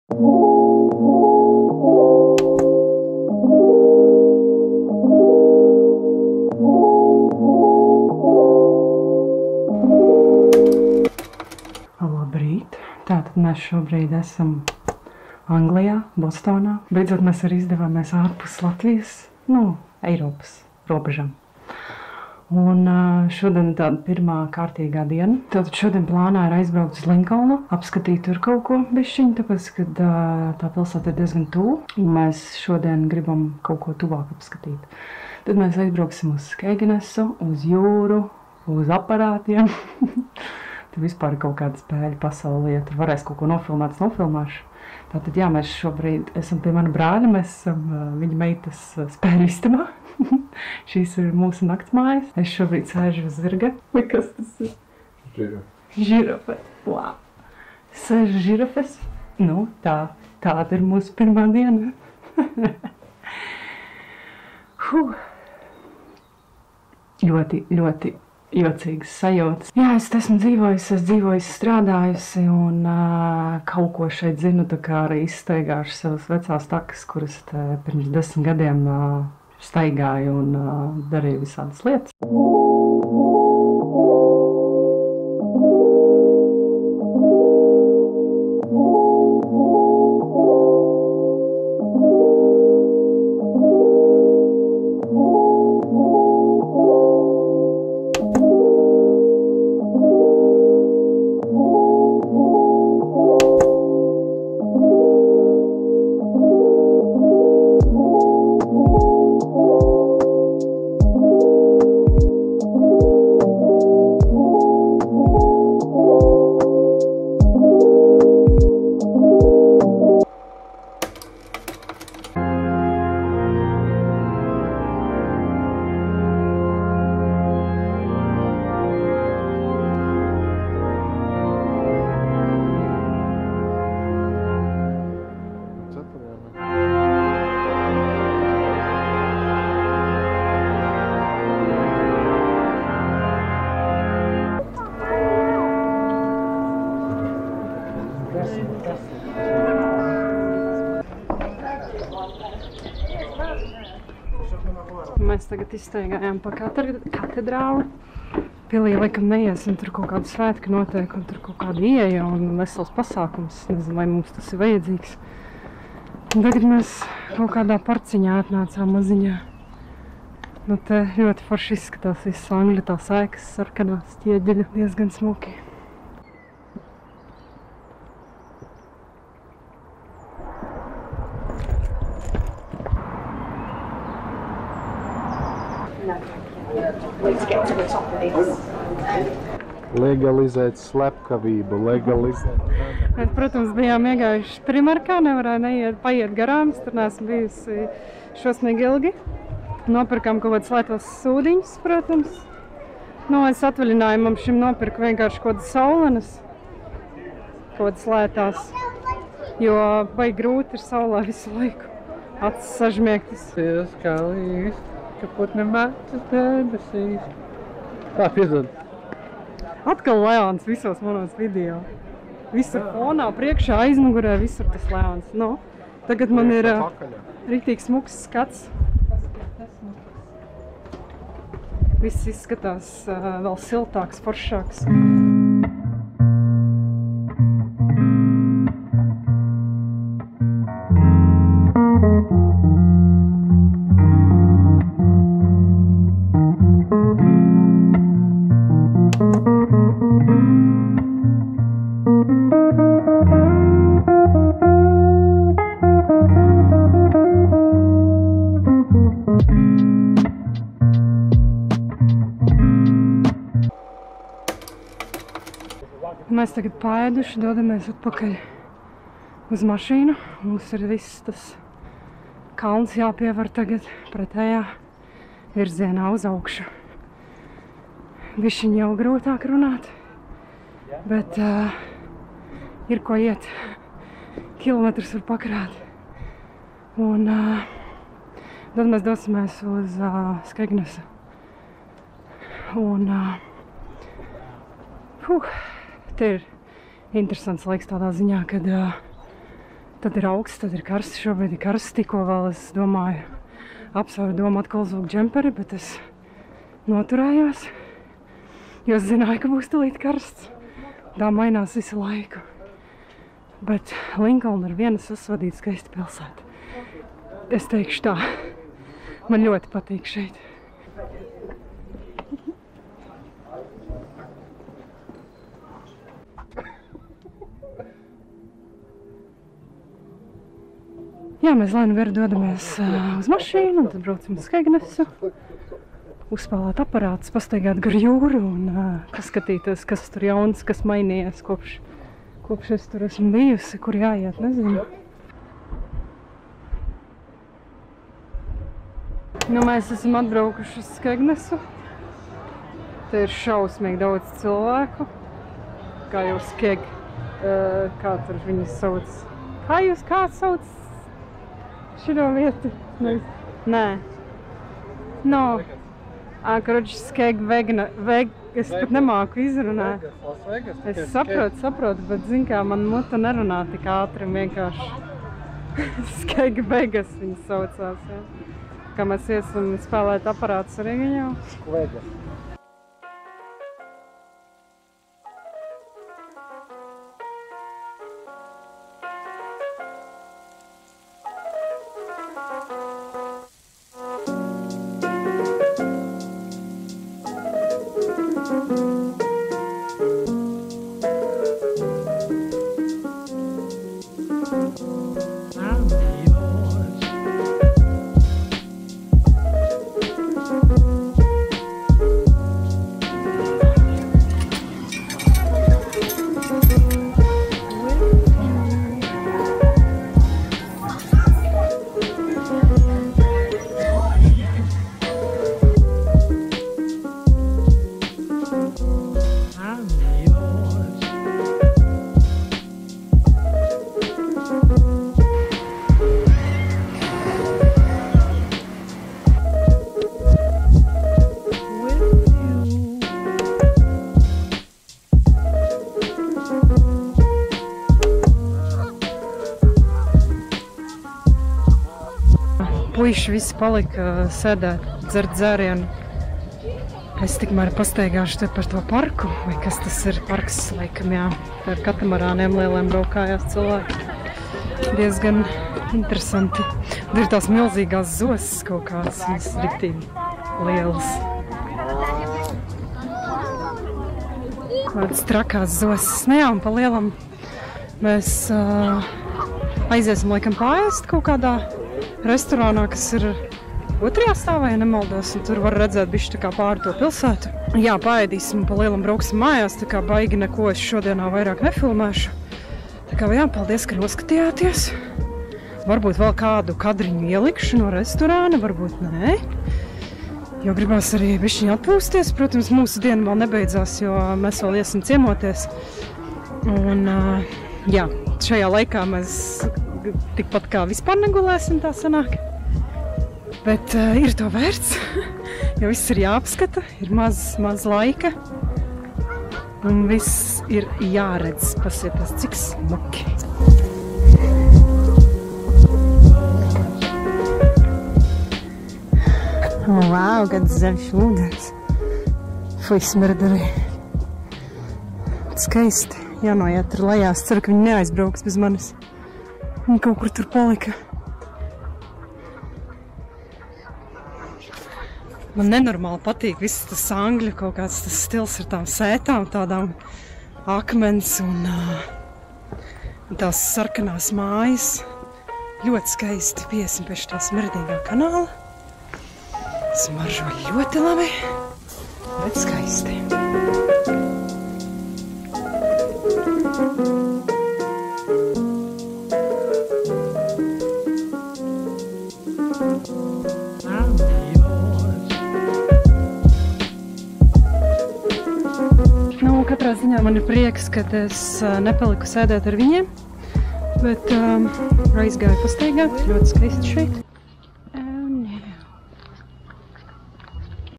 Labrīt! Tātad mēs šobrīd esam Anglijā, Bostonā. Beidzot mēs arī izdevāmies ārpus Latvijas, Eiropas robežām. Un šodien ir tāda pirmā kārtīgā diena. Tātad šodien plānā ir aizbraukt uz Linkolnu, apskatīt tur kaut ko bišķiņu, tāpēc, ka tā pilsēta ir diezgan tuvu, un mēs šodien gribam kaut ko tuvāk apskatīt. Tad mēs aizbrauksim uz Skeignesu, uz jūru, uz aparātiem. Tur vispār ir kaut kāda spēļu pasaulē, ja tur varēs kaut ko nofilmēt, es nofilmēšu. Tātad, jā, mēs šobrīd esam pie mana brāļa, mēs esam viņa meitas spēļu istabā. Šīs ir mūsu naktsmājas. Es šobrīd sēžu uz zirga. Vai kas tas ir? Žirafe. Žirafe. Wow. Sēžu žirafes. Nu, tāda ir mūsu pirmā diena. Ļoti jocīgas sajūtas. Jā, es esmu dzīvojusi, strādājusi un kaut ko šeit zinu, tā kā arī izstaigāšu savas vecās takas, kuras pirms 10 gadiem staigāju un darīju visādas lietas. Mēs tagad izstaigājām pa katedrāli. Pilī laikam neiesim, tur kaut kāda svētki notiek un tur kaut kāda ieeja un vesels pasākums. Nezinu, vai mums tas ir vajadzīgs. Un tagad mēs kaut kādā parciņā atnācām maziņā. Nu te ļoti forši izskatās viss Angļa, tās ēkas, sarkanās ķieģeļu, diezgan smuki. Legalizēt slepkavību, Mēs, protams, bijām iegājuši Primarkā, nevarēja paiet garām, tur neesmu bijusi šausmīgi ilgi. Nopirkām kaut kādas lētos sūdiņus, protams. Es atvaļinājumam šim nopirku vienkārši kaut kādas saulenes, kaut kādas lētās, jo baigi grūti ir saulē visu laiku. Acis sažmiegtas. Skalīgs, ka putni metas debesīs. Piedod. Atkal Leons visos manos video. Visur fonā, priekšā, aizmugurē, visur tas Leons. Tagad man ir riktīgi smuks skats. Viss izskatās vēl siltāks, foršāks. Mēs tagad paēduši, dodamies atpakaļ uz mašīnu. Mums ir viss tas kalns jāpievar tagad pretējā virzienā uz augšu. Bišķiņ jau grūtāk runāt, bet ir ko iet. Kilometrus var pakrāt. Un tad mēs dosimies uz Skeignesu. Un te ir interesants laiks tādā ziņā, kad Tad ir augsts, tad ir karsts. Šobrīd ir karsts. Tikko vēl es domāju, apsvēru domu atkal uzvilkt džemperi, bet es noturējos. Jo es zināju, ka būs tūlīt karsts. Tā mainās visu laiku. Bet Linkolna ir viena sasvadīta skaista pilsēta. Es teikšu tā. Man ļoti patīk šeit. Jā, mēs lainu veru dodamies uz mašīnu, un tad braucam uz Skeignesu. Uzspēlēt aparātus, pastaigāt gar jūru un paskatīties, kas tur jauns, kas mainījies kopš es tur esmu bijusi, kur jāiet, nezinu. Nu, mēs esam atbraukuši uz Skeignesu. Te ir šausmīgi daudz cilvēku. Kā jau kā tur viņus sauc? Kā sauc šito vietu? Nē. No. Karoči, es pat nemāku izrunāt. Es saprotu, bet zin kā, man muta nerunā tik ātri vienkārši. Skegvegas viņas saucās, jā. Kā mēs iesim spēlēt aparātus arī viņu. Skvegas. Puiši visi palika sēdēt, dzert dzērienu. Es tikmēr pastaigāšu te par to parku, vai kas tas ir parks, laikam, jā. Ar katamarāniem lieliem braukājās cilvēki. Diezgan interesanti. Tur ir tās milzīgās zosas kaut kādas, viņas riktīgi lielas. Kādas trakās zosas. Ne jā, un pa lielam mēs aiziesim laikam pāriest kaut kādā restorānā, kas ir otrajā stāvā, ja nemaldos, un tur var redzēt bišķi tā kā pāri to pilsētu. Jā, paēdīsim, pa lielam brauksim mājās, tā kā baigi neko es šodienā vairāk nefilmēšu. Tā kā jā, paldies, ka noskatījāties. Varbūt vēl kādu kadriņu ielikšu no restorāna, varbūt nē. Jo gribās arī bišķiņ atpūsties. Protams, mūsu diena vēl nebeidzās, jo mēs vēl iesim ciemoties. Un jā, šajā laikā mēs tikpat kā vispār negulēsim, tā sanāk. Bet ir to vērts, jo viss ir jāapskata, ir maz laika. Un viss ir jāredz, pasieties, cik smuki. Vau, kāds zaļš ūdens. Fui, smird arī. Skaisti. Jānoiet tur lejā. Es ceru, ka viņi neaizbrauks bez manis. Viņi kaut kur tur palika. Man nenormāli patīk viss tas angļu kaut kāds tas stils ar tām sētām, tādām akmens un tās sarkanās mājas. Ļoti skaisti. Piesim pie šitā smirdīgā kanāla. Smaržo ļoti labi, bet skaisti. Nu, katrā ziņā man ir prieks, ka es nepaliku sēdēt ar viņiem, bet aizgāju pastaigāt, ļoti skaisti šeit.